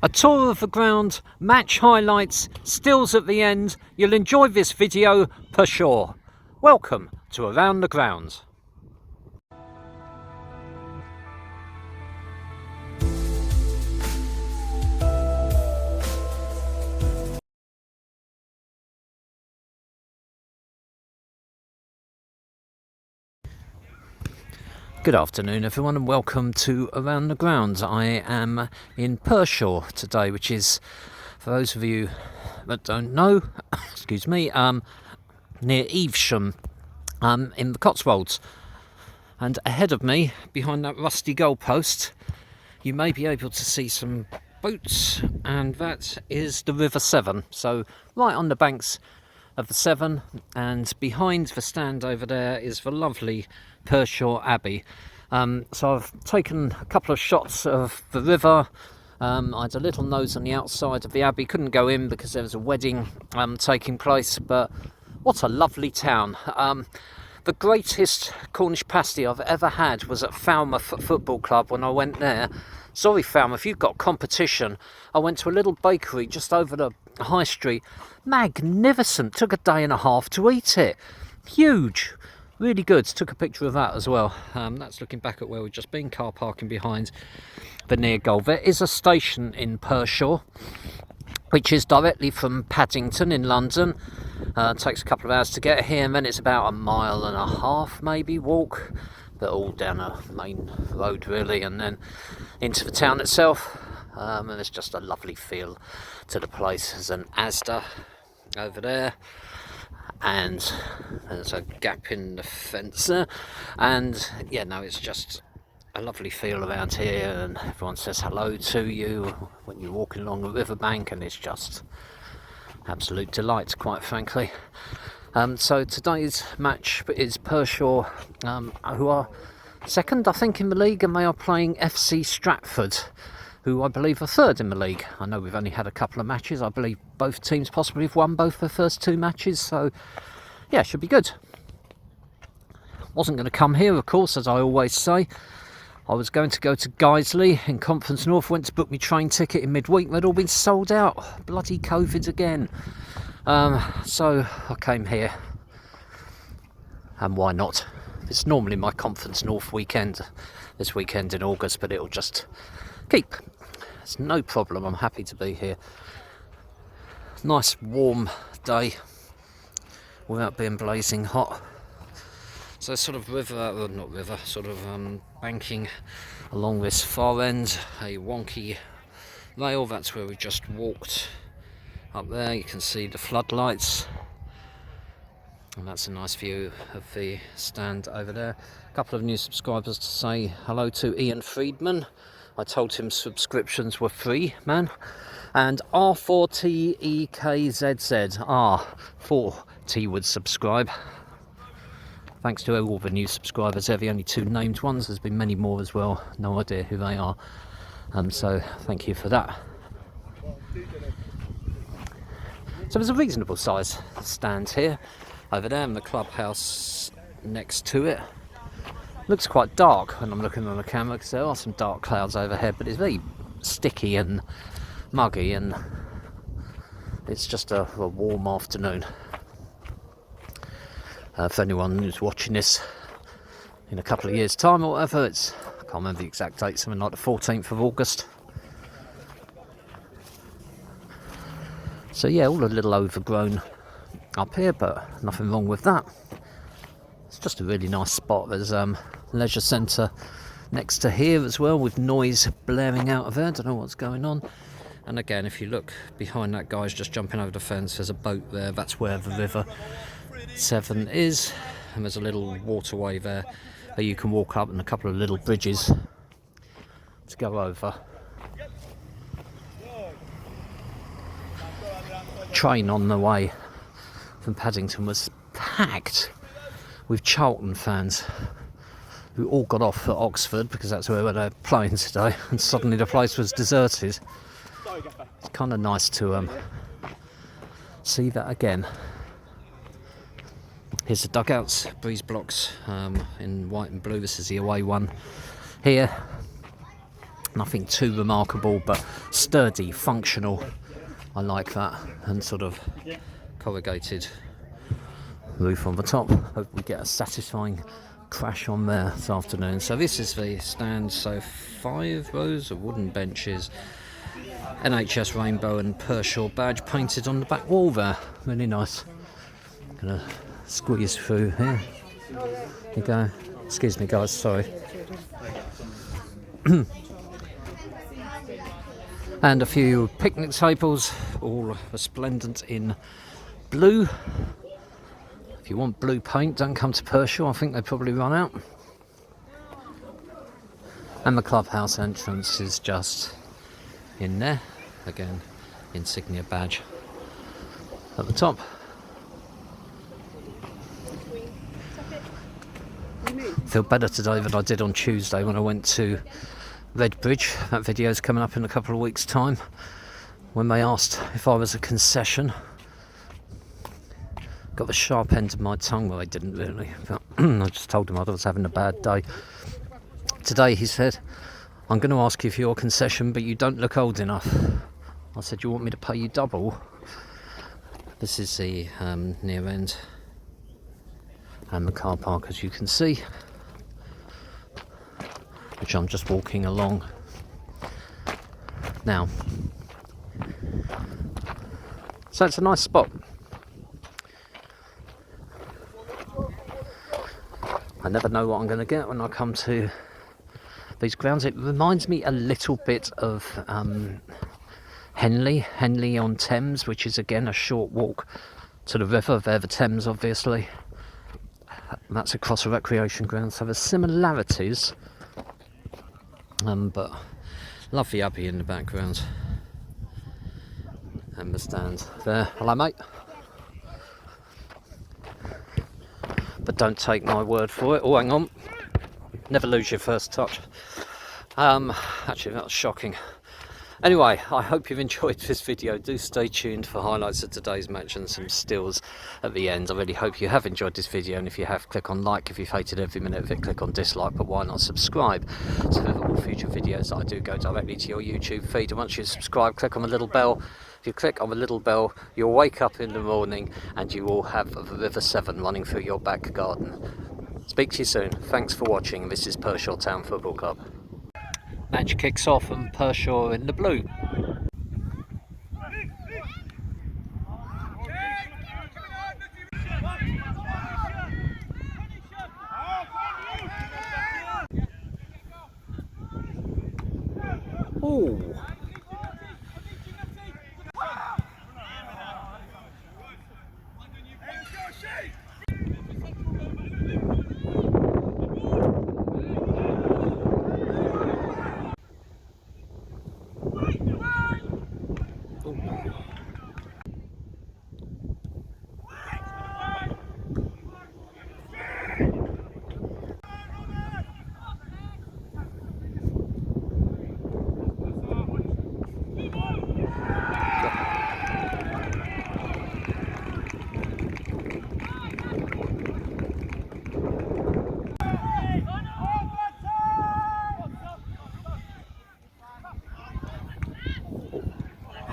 A tour of the ground, match highlights, stills at the end. You'll enjoy this video, Pershore. Welcome to Around the Grounds. Good afternoon everyone and welcome to Around the Grounds. I am in Pershore today, which is, for those of you that don't know, excuse me, near Evesham in the Cotswolds. And ahead of me, behind that rusty goalpost, you may be able to see some boats, and that is the River Severn. So right on the banks of the Severn, and behind the stand over there is the lovely Pershore Abbey. So I've taken a couple of shots of the river. I had a little nose on the outside of the Abbey, couldn't go in because there was a wedding taking place, but what a lovely town. The greatest Cornish pasty I've ever had was at Falmouth Football Club when I went there. Sorry Falmouth, you've got competition. I went to a little bakery just over the high street. Magnificent, took a day and a half to eat it. Huge, really good. Took a picture of that as well. That's looking back at where we've just been, car parking behind the near goal. There is a station in Pershore, which is directly from Paddington in London. It takes a couple of hours to get here, and then it's about 1.5 miles maybe walk, but all down a main road really, and then into the town itself. And there's just a lovely feel to the place. There's an Asda over there, and there's a gap in the fence there, and yeah, no, it's just a lovely feel around here, and everyone says hello to you when you're walking along the riverbank, and it's just absolute delight, quite frankly. So today's match is Pershore, who are second I think in the league, and they are playing FC Stratford, who I believe are third in the league. I know we've only had a couple of matches. I believe both teams possibly have won both their first two matches, so yeah, should be good. Wasn't going to come here, of course, as I always say. I was going to go to Guiseley in Conference North, went to book my train ticket in midweek, they'd all been sold out. Bloody COVID again. So I came here, and why not? It's normally my Conference North weekend, this weekend in August, but it'll just keep. It's no problem, I'm happy to be here. Nice warm day without being blazing hot. So sort of banking along this far end, a wonky rail. That's where we just walked. Up there you can see the floodlights, and that's a nice view of the stand over there. A couple of new subscribers to say hello to. Ian Friedman, I told him subscriptions were free, man. And R4TEKZZ, R4T would subscribe. Thanks to all the new subscribers. They're the only two named ones. There's been many more as well. No idea who they are. So thank you for that. So there's a reasonable size stand here. Over there, and the clubhouse next to it. Looks quite dark when I'm looking on the camera, because there are some dark clouds overhead, but it's very sticky and muggy, and it's just a warm afternoon. For anyone who's watching this in a couple of years' time or whatever, I can't remember the exact date, something like the 14th of August. So yeah, all a little overgrown up here, but nothing wrong with that. It's just a really nice spot. There's a leisure centre next to here as well, with noise blaring out of there. I don't know what's going on. And again, if you look behind that guy's just jumping over the fence, there's a boat there. That's where the River Severn is, and there's a little waterway there that you can walk up, and a couple of little bridges to go over. Train on the way from Paddington was packed with Charlton fans who all got off at Oxford because that's where they're playing today, and suddenly the place was deserted. It's kind of nice to see that again. Here's the Dugouts, breeze blocks in white and blue. This is the away one here. Nothing too remarkable, but sturdy, functional. I like that. And sort of corrugated roof on the top. Hope we get a satisfying crash on there this afternoon. So this is the stand. So 5 rows of wooden benches, NHS rainbow and Pershore badge painted on the back wall there. Really nice. Gonna squeeze through here. Here you go. Excuse me guys, sorry. And a few picnic tables, all resplendent in blue. If you want blue paint, don't come to Pershore, I think they probably run out. And the Clubhouse Entrance is just in there. Again, insignia badge at the top. Feel better today than I did on Tuesday when I went to Redbridge. That video's coming up in a couple of weeks' time, when they asked if I was a concession. Got the sharp end of my tongue. Well, they didn't really, but I just told them I was having a bad day. Today he said, I'm going to ask you for your concession, but you don't look old enough. I said, you want me to pay you double? This is the near end and the car park, as you can see, which I'm just walking along now. So it's a nice spot. I never know what I'm going to get when I come to these grounds. It reminds me a little bit of Henley on Thames, which is again a short walk to the river. There the Thames, obviously. That's across a recreation ground, so there's similarities. But lovely Abbey in the background. And the stand there. Hello, mate. But don't take my word for it. Oh, hang on. Never lose your first touch. Actually, that was shocking. Anyway, I hope you've enjoyed this video. Do stay tuned for highlights of today's match and some stills at the end. I really hope you have enjoyed this video, and if you have, click on like. If you've hated every minute of it, click on dislike, but why not subscribe, so that all future videos that I do go directly to your YouTube feed. And once you subscribe, click on the little bell. If you click on the little bell, you'll wake up in the morning and you will have the River Severn running through your back garden. Speak to you soon. Thanks for watching. This is Pershore Town Football Club. Match kicks off and Pershore in the blue. Oh.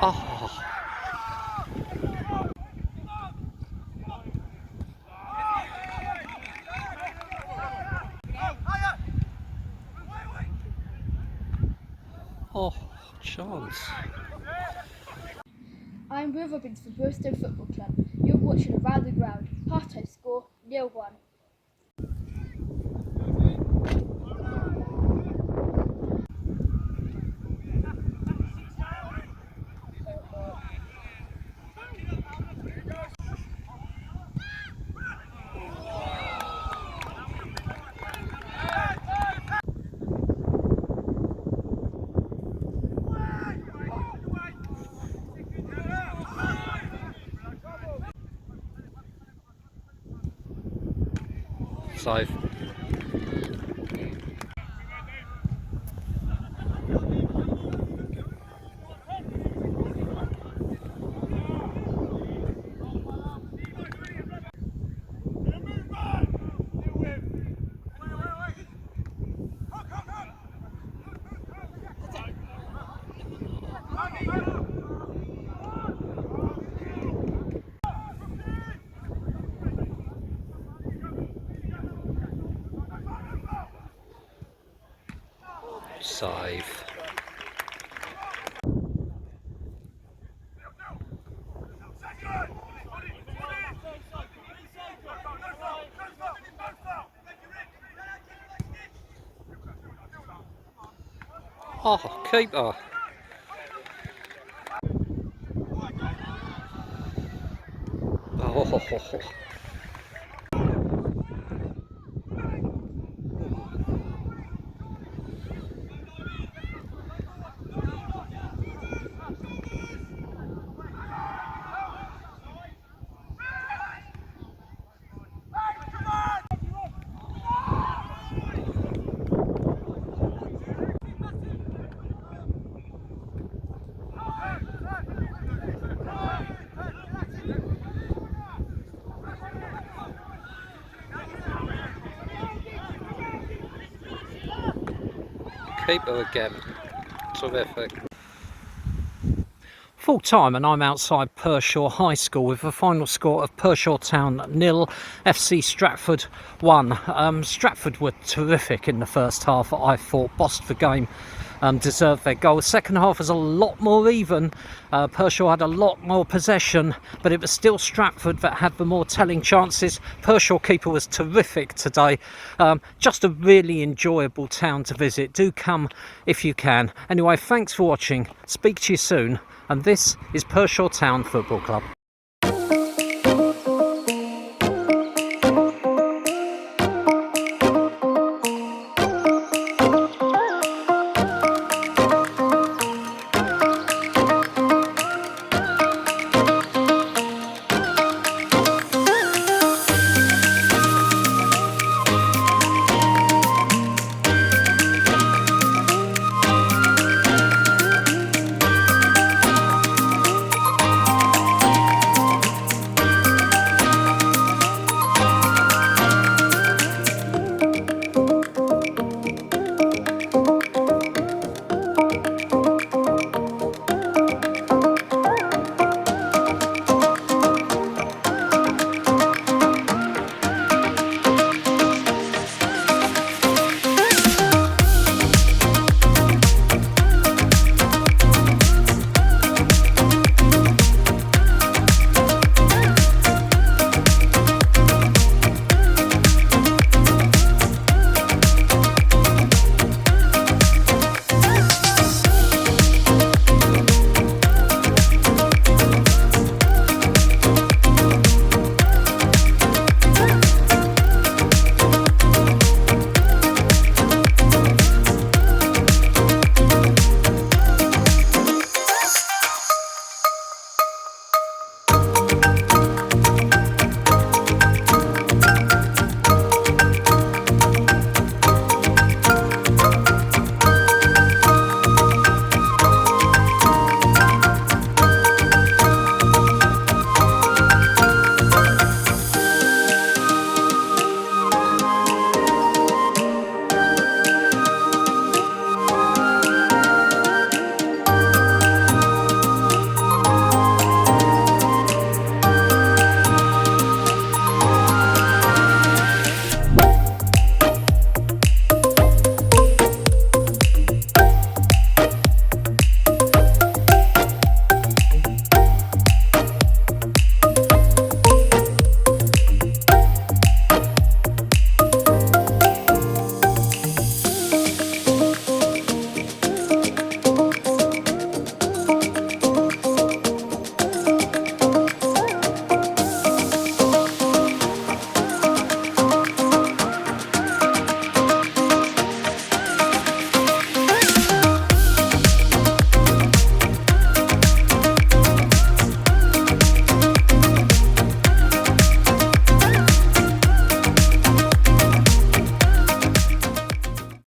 Oh. Oh, chance. I'm with Robbins for Pershore Football Club. You're watching Around the Ground. Half-time score 0-1. Save. Oh, keeper. Oh. Keeper again. Terrific. Full time, and I'm outside Pershore High School with a final score of Pershore Town 0, FC Stratford 1. Stratford were terrific in the first half. I thought bossed the game, deserved their goal. The second half was a lot more even. Pershore had a lot more possession, but it was still Stratford that had the more telling chances. Pershore keeper was terrific today. Just a really enjoyable town to visit. Do come if you can. Anyway, thanks for watching. Speak to you soon. And this is Pershore Town Football Club.